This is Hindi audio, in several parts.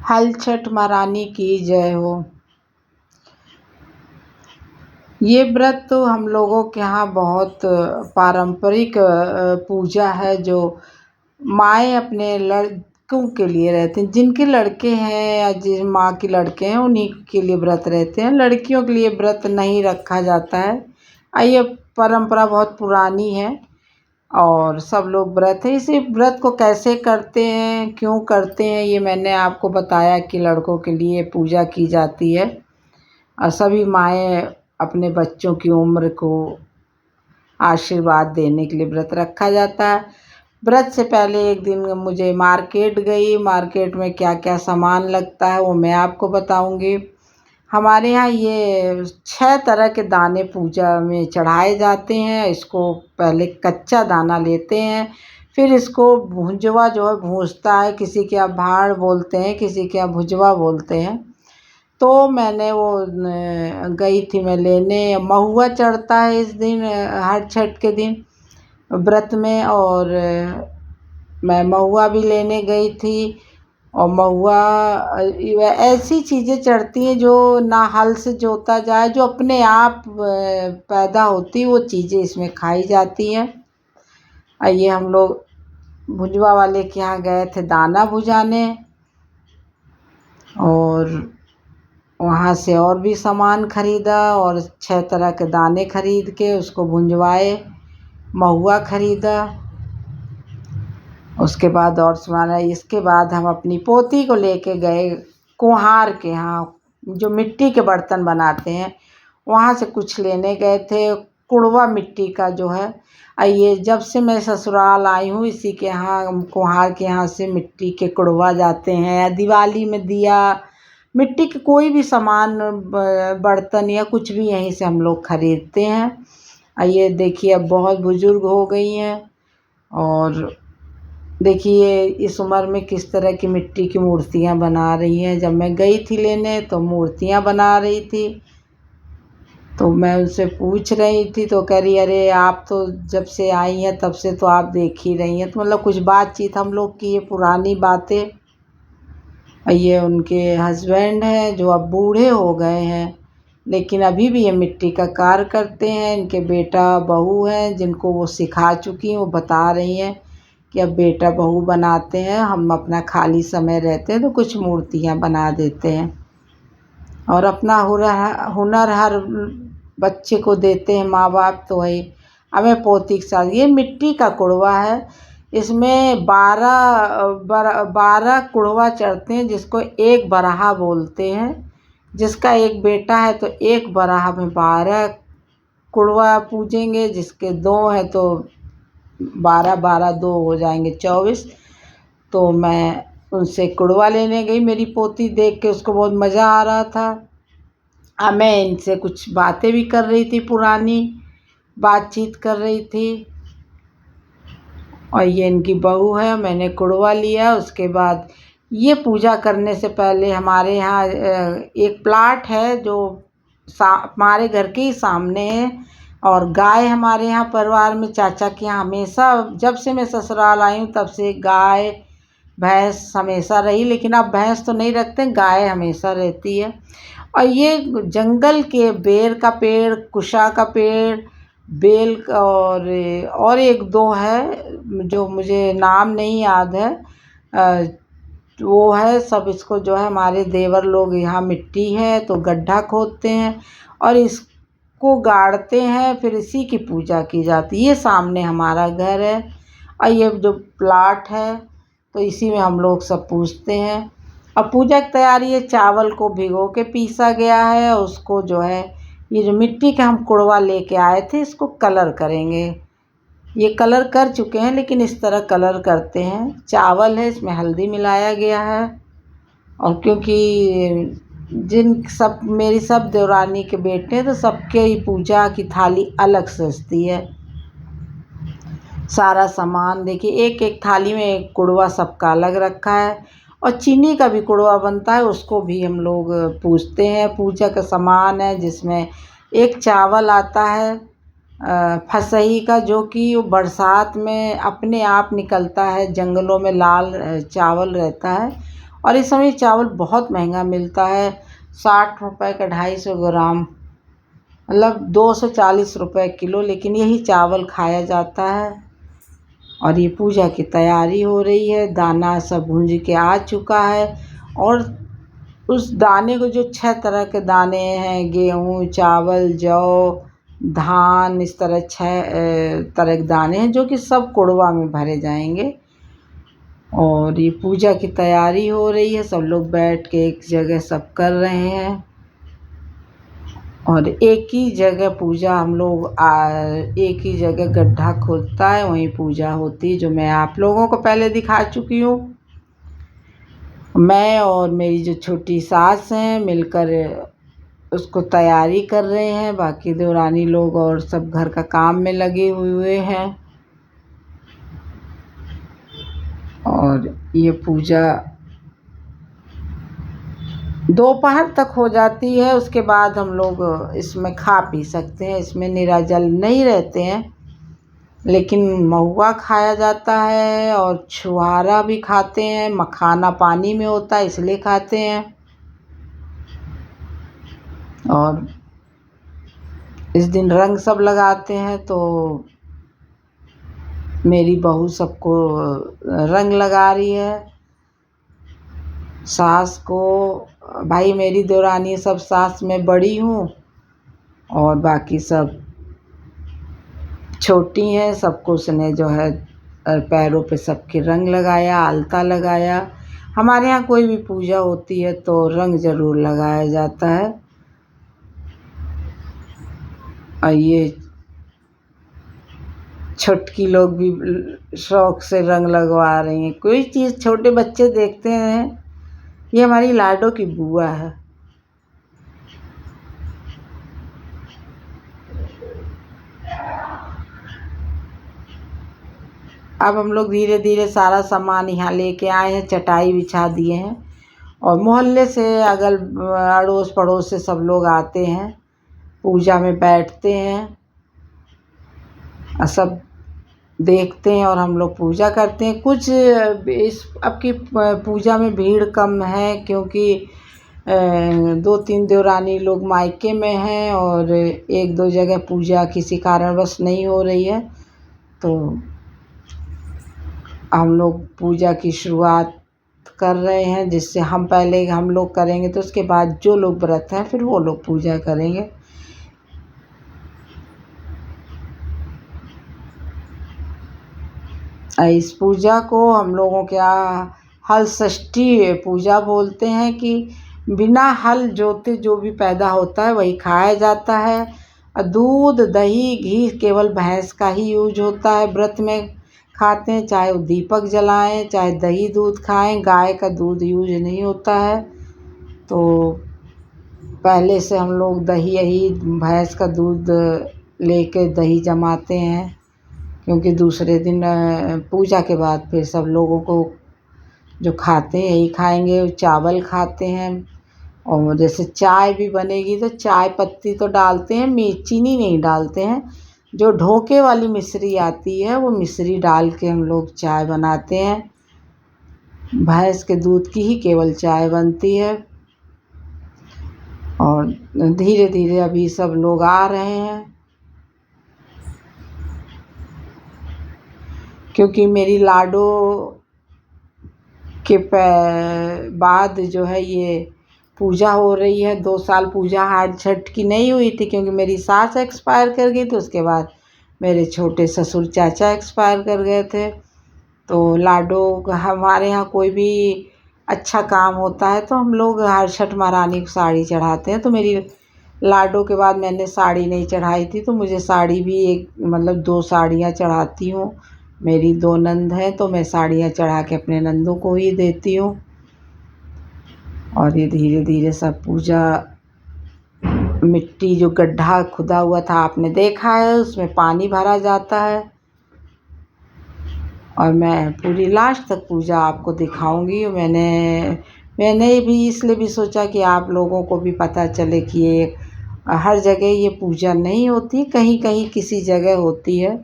हल छठ महारानी की जय हो। ये व्रत तो हम लोगों के यहाँ बहुत पारंपरिक पूजा है, जो माएँ अपने लड़कों के लिए रहते हैं। जिनके लड़के हैं या जिन माँ के लड़के हैं उन्हीं के लिए व्रत रहते हैं। लड़कियों के लिए व्रत नहीं रखा जाता है। ये परंपरा बहुत पुरानी है और सब लोग व्रत है। इसी व्रत को कैसे करते हैं, क्यों करते हैं, ये मैंने आपको बताया कि लड़कों के लिए पूजा की जाती है और सभी माएँ अपने बच्चों की उम्र को आशीर्वाद देने के लिए व्रत रखा जाता है। व्रत से पहले एक दिन मुझे मार्केट गई। मार्केट में क्या क्या सामान लगता है वो मैं आपको बताऊंगी। हमारे यहाँ ये 6 तरह के दाने पूजा में चढ़ाए जाते हैं। इसको पहले कच्चा दाना लेते हैं, फिर इसको भुंजवा जो है भूंजता है। किसी के यहाँ भाड़ बोलते हैं, किसी के यहाँ भुजवा बोलते हैं। तो मैंने वो गई थी मैं लेने। महुआ चढ़ता है इस दिन, हर छठ के दिन व्रत में, और मैं महुआ भी लेने गई थी। और महुआ ऐसी चीज़ें चढ़ती हैं जो ना हल से जोता जाए, जो अपने आप पैदा होती, वो चीज़ें इसमें खाई जाती हैं। ये हम लोग भुजवा वाले के यहाँ गए थे दाना भुजाने, और वहाँ से और भी सामान ख़रीदा और 6 तरह के दाने ख़रीद के उसको भुंजवाए। महुआ ख़रीदा, उसके बाद और सामान है। इसके बाद हम अपनी पोती को लेके गए कुम्हार के यहाँ, जो मिट्टी के बर्तन बनाते हैं, वहाँ से कुछ लेने गए थे। कुड़वा मिट्टी का जो है, ये जब से मैं ससुराल आई हूँ इसी के यहाँ कुम्हार के यहाँ से मिट्टी के कुड़वा जाते हैं। या दिवाली में दिया, मिट्टी के कोई भी सामान, बर्तन या कुछ भी यहीं से हम लोग ख़रीदते हैं। ये देखिए अब बहुत बुज़ुर्ग हो गई हैं, और देखिए इस उम्र में किस तरह की मिट्टी की मूर्तियाँ बना रही हैं। जब मैं गई थी लेने तो मूर्तियाँ बना रही थी, तो मैं उनसे पूछ रही थी तो कह रही, अरे आप तो जब से आई हैं तब से तो आप देख ही रही हैं। तो मतलब कुछ बातचीत हम लोग की, ये पुरानी बातें। ये उनके हस्बैंड हैं जो अब बूढ़े हो गए हैं, लेकिन अभी भी ये मिट्टी का कार्य करते हैं। इनके बेटा बहू हैं जिनको वो सिखा चुकी हैं। वो बता रही हैं कि अब बेटा बहू बनाते हैं, हम अपना खाली समय रहते हैं तो कुछ मूर्तियाँ बना देते हैं और अपना हुनर हर बच्चे को देते हैं माँ बाप। तो वही हमें पोती के साथ ये मिट्टी का कुड़वा है। इसमें 12 कुड़वा चढ़ते हैं, जिसको एक बराहा बोलते हैं। जिसका एक बेटा है तो एक बराहा में 12 कुड़वा पूजेंगे, जिसके 2 हैं तो 12 2 हो जाएंगे 24। तो मैं उनसे कुड़वा लेने गई। मेरी पोती देख के उसको बहुत मज़ा आ रहा था। मैं इनसे कुछ बातें भी कर रही थी, पुरानी बातचीत कर रही थी। और ये इनकी बहू है। मैंने कुड़वा लिया। उसके बाद ये पूजा करने से पहले हमारे यहाँ एक प्लाट है जो हमारे घर के ही सामने है, और गाय हमारे यहाँ परिवार में चाचा के यहाँ हमेशा, जब से मैं ससुराल आई हूँ तब से गाय भैंस हमेशा रही। लेकिन अब भैंस तो नहीं रखते, गाय हमेशा रहती है। और ये जंगल के बेर का पेड़, कुशा का पेड़, बेल और एक दो है जो मुझे नाम नहीं याद है, वो है सब। इसको जो है हमारे देवर लोग, यहाँ मिट्टी है तो गड्ढा खोदते हैं और इसको गाड़ते हैं, फिर इसी की पूजा की जाती है। ये सामने हमारा घर है और ये जो प्लाट है तो इसी में हम लोग सब पूजते हैं। अब पूजा की तैयारी है, चावल को भिगो के पीसा गया है। उसको जो है ये जो मिट्टी का हम कुड़वा लेके आए थे इसको कलर करेंगे। ये कलर कर चुके हैं, लेकिन इस तरह कलर करते हैं। चावल है, इसमें हल्दी मिलाया गया है। और क्योंकि मेरी सब देवरानी के बेटे हैं तो सबके ही पूजा की थाली अलग सजती है। सारा सामान देखिए, एक एक थाली में एक कुड़वा सबका अलग रखा है। और चीनी का भी कुड़वा बनता है, उसको भी हम लोग पूजते हैं। पूजा का सामान है जिसमें एक चावल आता है फसही का, जो कि बरसात में अपने आप निकलता है, जंगलों में लाल चावल रहता है। और इस समय चावल बहुत महंगा मिलता है, 60 रुपए का 250 ग्राम, मतलब 240 रुपए किलो, लेकिन यही चावल खाया जाता है। और ये पूजा की तैयारी हो रही है, दाना सब भूंज के आ चुका है। और उस दाने को, जो 6 तरह के दाने हैं, गेहूँ, चावल, जौ, धान, इस तरह 6 तरह के दाने हैं जो कि सब कुड़वा में भरे जाएंगे। और ये पूजा की तैयारी हो रही है, सब लोग बैठ के एक जगह सब कर रहे हैं। और एक ही जगह पूजा, हम लोग एक ही जगह गड्ढा खोदता है, वहीं पूजा होती है, जो मैं आप लोगों को पहले दिखा चुकी हूँ। मैं और मेरी जो छोटी सास हैं मिलकर उसको तैयारी कर रहे हैं, बाकी देवरानी लोग और सब घर का काम में लगे हुए हैं। और ये पूजा दोपहर तक हो जाती है, उसके बाद हम लोग इसमें खा पी सकते हैं। इसमें निराजल नहीं रहते हैं, लेकिन महुआ खाया जाता है और छुहारा भी खाते हैं। मखाना पानी में होता है इसलिए खाते हैं। और इस दिन रंग सब लगाते हैं, तो मेरी बहू सबको रंग लगा रही है, सास को। भाई मेरी देवरानी सब सास में बड़ी हूँ और बाकी सब छोटी हैं। सबको उसने जो है पैरों पे सबके रंग लगाया, आलता लगाया। हमारे यहाँ कोई भी पूजा होती है तो रंग ज़रूर लगाया जाता है। और ये छोटकी लोग भी शौक से रंग लगवा रही हैं। कोई चीज़ छोटे बच्चे देखते हैं। ये हमारी लाडो की बुआ है। अब हम लोग धीरे धीरे सारा सामान यहाँ लेके आए हैं, चटाई बिछा दिए हैं और मोहल्ले से, अगल अड़ोस पड़ोस से सब लोग आते हैं, पूजा में बैठते हैं और सब देखते हैं और हम लोग पूजा करते हैं। कुछ इस अब की पूजा में भीड़ कम है, क्योंकि 2-3 देवरानी लोग मायके में हैं और 1-2 जगह पूजा किसी कारणवश नहीं हो रही है। तो हम लोग पूजा की शुरुआत कर रहे हैं, जिससे हम लोग करेंगे तो उसके बाद जो लोग व्रत हैं फिर वो लोग पूजा करेंगे। इस पूजा को हम लोगों के यहाँ हल षष्ठी पूजा बोलते हैं, कि बिना हल जोते जो भी पैदा होता है वही खाया जाता है। और दूध, दही, घी केवल भैंस का ही यूज होता है, व्रत में खाते हैं। चाहे वो दीपक जलाएं, चाहे दही दूध खाएं, गाय का दूध यूज नहीं होता है। तो पहले से हम लोग दही यही भैंस का दूध लेके दही जमाते हैं, क्योंकि दूसरे दिन पूजा के बाद फिर सब लोगों को जो खाते हैं यही खाएंगे। चावल खाते हैं। और जैसे चाय भी बनेगी तो चाय पत्ती तो डालते हैं, चीनी नहीं डालते हैं। जो ढोके वाली मिश्री आती है वो मिश्री डाल के हम लोग चाय बनाते हैं। भैंस के दूध की ही केवल चाय बनती है। और धीरे धीरे अभी सब लोग आ रहे हैं, क्योंकि मेरी लाडो के बाद जो है ये पूजा हो रही है। 2 साल पूजा हाट छठ की नहीं हुई थी, क्योंकि मेरी सास एक्सपायर कर गई थी। उसके बाद मेरे छोटे ससुर चाचा एक्सपायर कर गए थे। तो लाडो, हमारे यहाँ कोई भी अच्छा काम होता है तो हम लोग हर छठ महारानी को साड़ी चढ़ाते हैं। तो मेरी लाडो के बाद मैंने साड़ी नहीं चढ़ाई थी, तो मुझे साड़ी भी मतलब 2 साड़ियाँ चढ़ाती हूँ। मेरी 2 नंद हैं तो मैं साड़ियाँ चढ़ा के अपने नंदों को ही देती हूँ। और ये धीरे धीरे सब पूजा, मिट्टी जो गड्ढा खुदा हुआ था आपने देखा है, उसमें पानी भरा जाता है। और मैं पूरी लास्ट तक पूजा आपको दिखाऊंगी। मैंने भी इसलिए भी सोचा कि आप लोगों को भी पता चले कि ये हर जगह ये पूजा नहीं होती, कहीं कहीं किसी जगह होती है।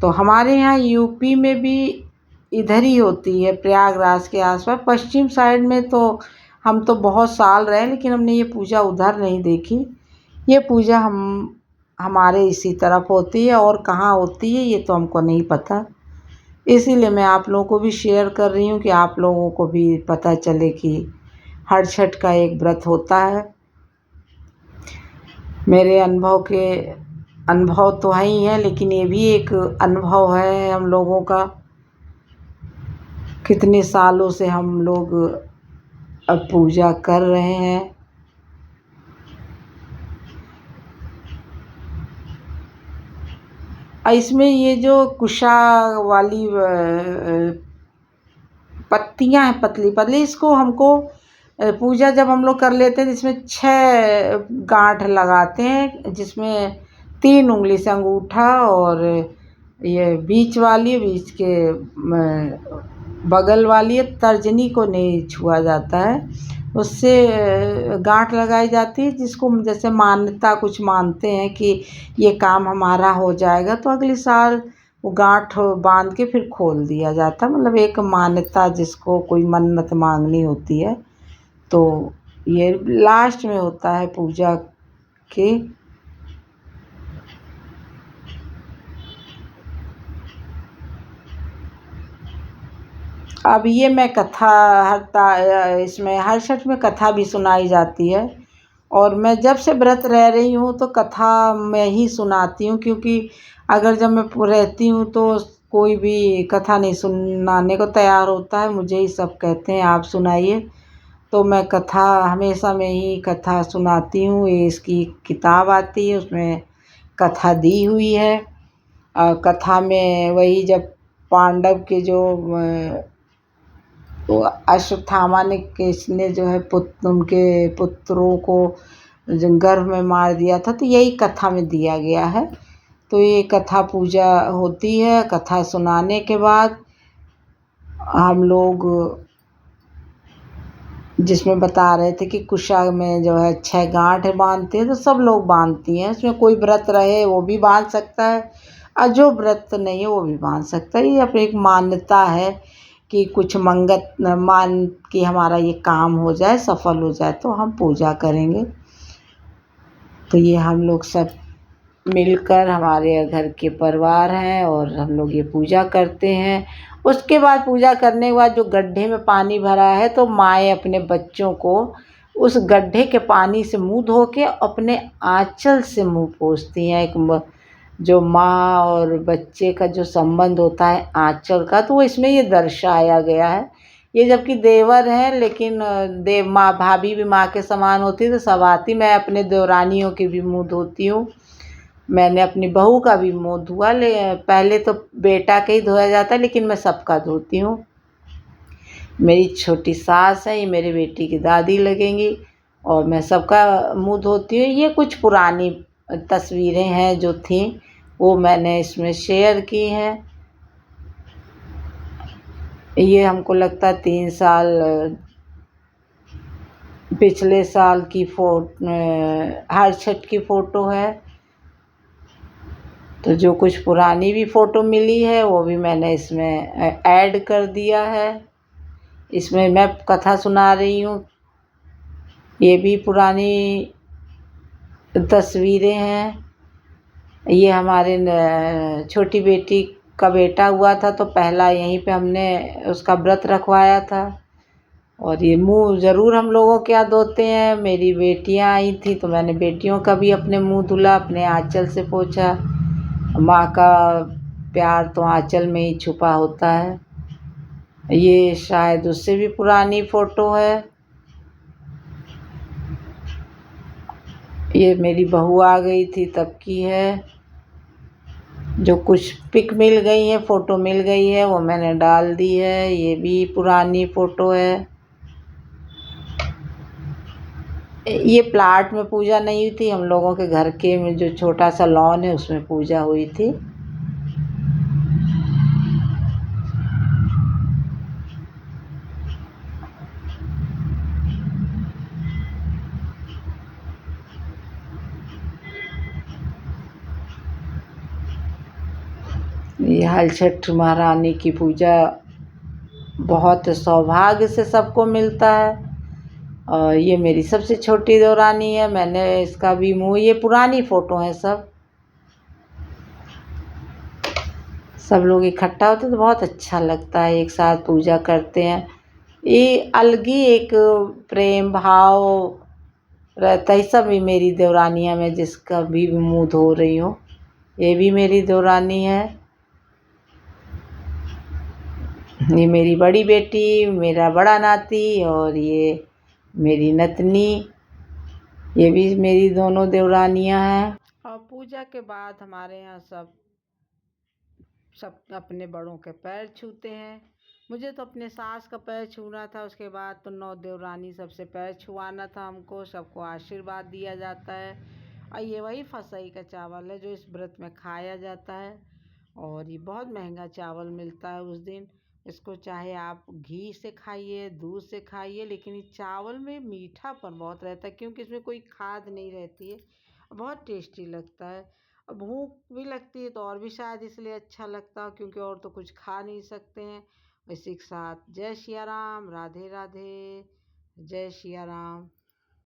तो हमारे यहाँ यूपी में भी इधर ही होती है, प्रयागराज के आसपास पश्चिम साइड में। तो हम तो बहुत साल रहे, लेकिन हमने ये पूजा उधर नहीं देखी। ये पूजा हमारे इसी तरफ होती है, और कहाँ होती है ये तो हमको नहीं पता। इसीलिए मैं आप लोगों को भी शेयर कर रही हूँ कि आप लोगों को भी पता चले कि हर छठ का एक व्रत होता है। मेरे अनुभव तो है ही है, लेकिन ये भी एक अनुभव है हम लोगों का। कितने सालों से हम लोग अब पूजा कर रहे हैं। इसमें ये जो कुशा वाली पत्तियां हैं पतली पतली, इसको हमको पूजा जब हम लोग कर लेते हैं तो इसमें 6 गांठ लगाते हैं, जिसमें 3 उंगली से अंगूठा, और ये बीच वाली, बीच के बगल वाली तर्जनी को नहीं छुआ जाता है, उससे गांठ लगाई जाती है, जिसको जैसे मान्यता कुछ मानते हैं कि ये काम हमारा हो जाएगा, तो अगले साल वो गांठ बांध के फिर खोल दिया जाता है। मतलब एक मान्यता, जिसको कोई मन्नत मांगनी होती है। तो ये लास्ट में होता है पूजा के। अब ये मैं कथा इसमें हर छठ में कथा भी सुनाई जाती है, और मैं जब से व्रत रह रही हूँ तो कथा मैं ही सुनाती हूँ, क्योंकि अगर जब मैं रहती हूँ तो कोई भी कथा नहीं सुनाने को तैयार होता है। मुझे ही सब कहते हैं आप सुनाइए, तो मैं कथा हमेशा मैं ही कथा सुनाती हूँ। ये इसकी किताब आती है, उसमें कथा दी हुई है। कथा में वही जब पांडव के जो तो अश्वत्थामा ने किसने जो है उनके पुत्रों को गर्भ में मार दिया था, तो यही कथा में दिया गया है। तो ये कथा पूजा होती है। कथा सुनाने के बाद हम लोग, जिसमें बता रहे थे कि कुशा में जो है 6 गांठ बांधते हैं, तो सब लोग बांधती हैं। इसमें कोई व्रत रहे वो भी बांध सकता है, और जो व्रत नहीं है वो भी बांध सकता है। ये अपनी एक मान्यता है कि कुछ मंगत मान कि हमारा ये काम हो जाए, सफल हो जाए, तो हम पूजा करेंगे। तो ये हम लोग सब मिलकर, हमारे घर के परिवार हैं, और हम लोग ये पूजा करते हैं। उसके बाद पूजा करने के बाद जो गड्ढे में पानी भरा है, तो माएँ अपने बच्चों को उस गड्ढे के पानी से मुंह धो के अपने आंचल से मुंह पोंछती हैं। एक जो माँ और बच्चे का जो संबंध होता है आंचल का, तो वो इसमें ये दर्शाया गया है। ये जबकि देवर हैं, लेकिन माँ भाभी भी माँ के समान होती है, तो सब आती। मैं अपने देवरानियों की भी मुंह धोती हूँ। मैंने अपनी बहू का भी मुंह धोआ, पहले तो बेटा का ही धोया जाता है, लेकिन मैं सबका धोती हूँ। मेरी छोटी सास है, ये मेरी बेटी की दादी लगेंगी, और मैं सबका मुंह धोती हूँ। ये कुछ पुरानी तस्वीरें हैं जो थी, वो मैंने इसमें शेयर की हैं। ये हमको लगता है 3 साल पिछले साल की हर छठ की फ़ोटो है। तो जो कुछ पुरानी भी फ़ोटो मिली है वो भी मैंने इसमें ऐड कर दिया है। इसमें मैं कथा सुना रही हूँ, ये भी पुरानी तस्वीरें हैं। ये हमारे छोटी बेटी का बेटा हुआ था, तो पहला यहीं पे हमने उसका व्रत रखवाया था। और ये मुंह ज़रूर हम लोगों के यहाँ धोते हैं। मेरी बेटियाँ आई थी, तो मैंने बेटियों का भी अपने मुंह धुला, अपने आंचल से पोंछा। माँ का प्यार तो आंचल में ही छुपा होता है। ये शायद उससे भी पुरानी फ़ोटो है। ये मेरी बहू आ गई थी तब की है। जो कुछ पिक मिल गई है, फ़ोटो मिल गई है, वो मैंने डाल दी है। ये भी पुरानी फ़ोटो है। ये प्लाट में पूजा नहीं हुई थी, हम लोगों के घर के में जो छोटा सा लॉन है उसमें पूजा हुई थी। ये हल छठ महारानी की पूजा बहुत सौभाग्य से सबको मिलता है। और ये मेरी सबसे छोटी देवरानी है। मैंने इसका भी मुँह, ये पुरानी फ़ोटो है सब लोग इकट्ठा होते तो बहुत अच्छा लगता है, एक साथ पूजा करते हैं। ये अलग ही एक प्रेम भाव रहता है। सब भी मेरी देवरानियाँ, मैं जिसका भी मुँह धो रही हूँ, ये भी मेरी देवरानी है। ये मेरी बड़ी बेटी, मेरा बड़ा नाती और ये मेरी नतनी, ये भी मेरी दोनों देवरानियाँ हैं। और पूजा के बाद हमारे यहाँ सब अपने बड़ों के पैर छूते हैं। मुझे तो अपने सास का पैर छूना था, उसके बाद तो 9 देवरानी सबसे पैर छुआना था हमको, सबको आशीर्वाद दिया जाता है। और ये वही फसई का चावल है जो इस व्रत में खाया जाता है। और ये बहुत महंगा चावल मिलता है उस दिन। इसको चाहे आप घी से खाइए, दूध से खाइए, लेकिन इस चावल में मीठापन बहुत रहता है क्योंकि इसमें कोई खाद नहीं रहती है। बहुत टेस्टी लगता है। और भूख भी लगती है तो और भी शायद इसलिए अच्छा लगता है, क्योंकि और तो कुछ खा नहीं सकते हैं। इसी के साथ जय सिया राम, राधे राधे, जय सिया राम।